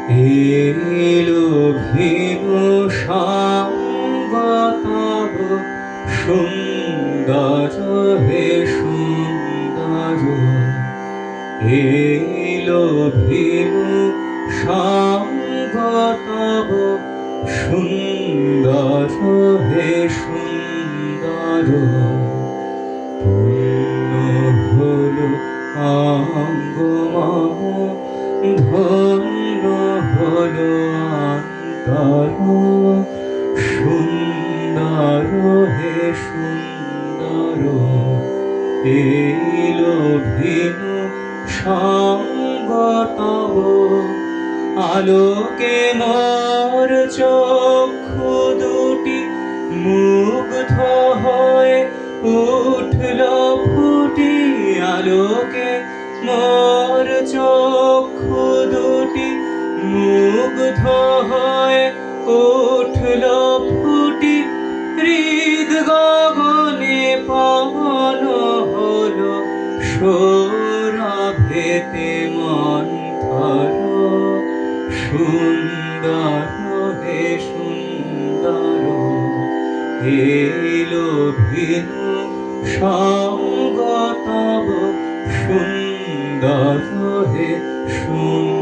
এলো ভেনু সাঙ্গ তব সুন্দর হে সুন্দর। এলো ভেনু সাঙ্গ তব সুন্দর হে সুন্দর। পূর্ণ হলো অঙ্গ মম, ধন্য হলো অন্তর। সুন্দর হে সুন্দর, এলো ভেনু সঙ্গ তব। আলোকে মোর চক্ষু দুটি মুগ্ধ হয়ে উঠল ফুটি। আলোকে মোর চক্ষু দুটি মুগ্ধ হয়ে উঠল ফুটি। হৃদ গগনে পবন হলো সৌরভেতে মন্থর। সুন্দর হে সুন্দর, এলো ভেনু সঙ্গ তব সুন্দর হে সুন্দর।